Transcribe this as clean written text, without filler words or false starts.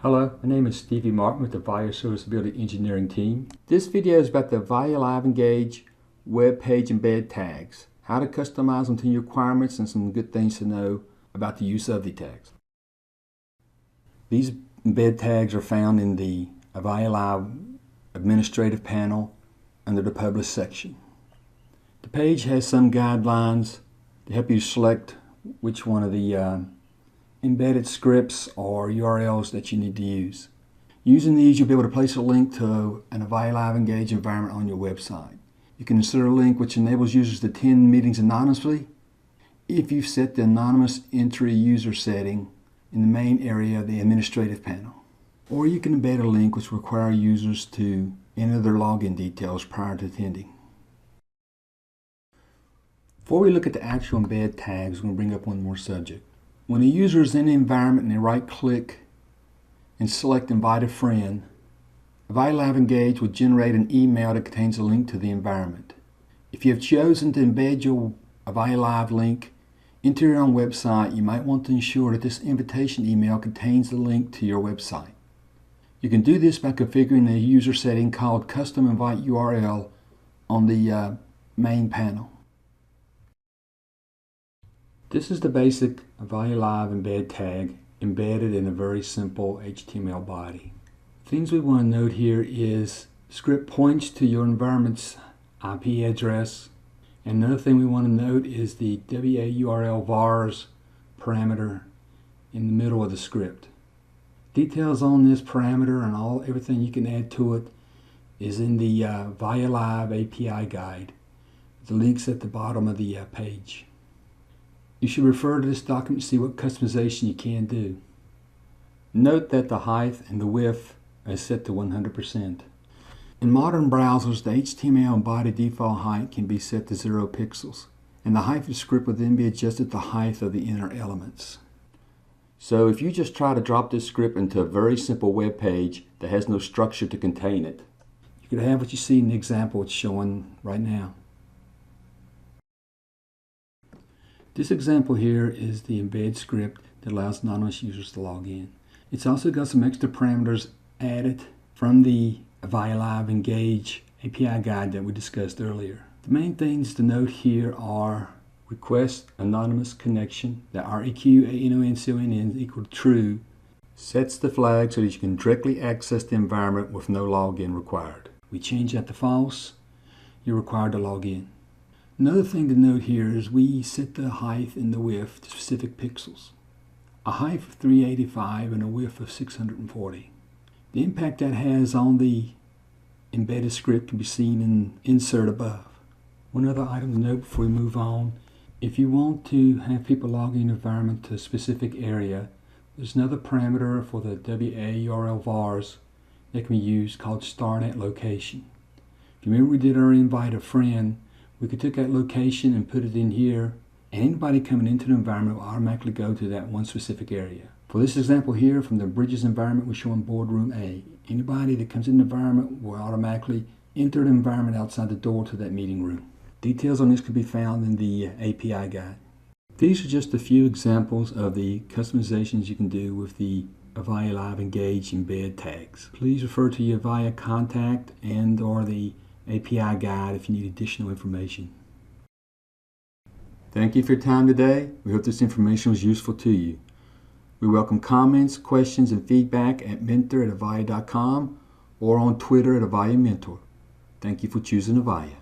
Hello, my name is Stevie Martin with the Avaya Serviceability Engineering team. This video is about the AvayaLive Engage web page embed tags, how to customize them to your requirements, and some good things to know about the use of the tags. These embed tags are found in the AvayaLive administrative panel under the Publish section. The page has some guidelines to help you select which one of the embedded scripts or URLs that you need to use. Using these, you'll be able to place a link to an AvayaLive Engage environment on your website. You can insert a link which enables users to attend meetings anonymously if you've set the anonymous entry user setting in the main area of the administrative panel. Or you can embed a link which requires users to enter their login details prior to attending. Before we look at the actual embed tags, we're going to bring up one more subject. When a user is in the environment and they right-click and select Invite a Friend, AvayaLive Engage will generate an email that contains a link to the environment. If you have chosen to embed your AvayaLive link into your own website, you might want to ensure that this invitation email contains the link to your website. You can do this by configuring the user setting called Custom Invite URL on the main panel. This is the basic AvayaLive embed tag embedded in a very simple HTML body. Things we want to note here is script points to your environment's IP address. And another thing we want to note is the WA-URL vars parameter in the middle of the script. Details on this parameter and everything you can add to it is in the AvayaLive API guide. The link's at the bottom of the page. You should refer to this document to see what customization you can do. Note that the height and the width is set to 100%. In modern browsers, the HTML and body default height can be set to 0 pixels, and the height of the script will then be adjusted to the height of the inner elements. So if you just try to drop this script into a very simple web page that has no structure to contain it, you could have what you see in the example it's showing right now. This example here is the embed script that allows anonymous users to log in. It's also got some extra parameters added from the AvayaLive Engage API guide that we discussed earlier. The main things to note here are request anonymous connection. The REQ equal to true sets the flag so that you can directly access the environment with no login required. We change that to false. You're required to log in. Another thing to note here is we set the height and the width to specific pixels. A height of 385 and a width of 640. The impact that has on the embedded script can be seen in insert above. One other item to note before we move on, if you want to have people log in environment to a specific area, there's another parameter for the WA-URL vars that can be used called start at location. If you remember we did our invite a friend, we could take that location and put it in here, and anybody coming into the environment will automatically go to that one specific area. For this example here, from the Bridges environment, we're showing boardroom A. Anybody that comes in the environment will automatically enter the environment outside the door to that meeting room. Details on this can be found in the API guide. These are just a few examples of the customizations you can do with the AvayaLive Engage embed tags. Please refer to your Avaya contact and or the API guide if you need additional information. Thank you for your time today. We hope this information was useful to you. We welcome comments, questions, and feedback at mentor@avaya.com or on Twitter @AvayaMentor. Thank you for choosing Avaya.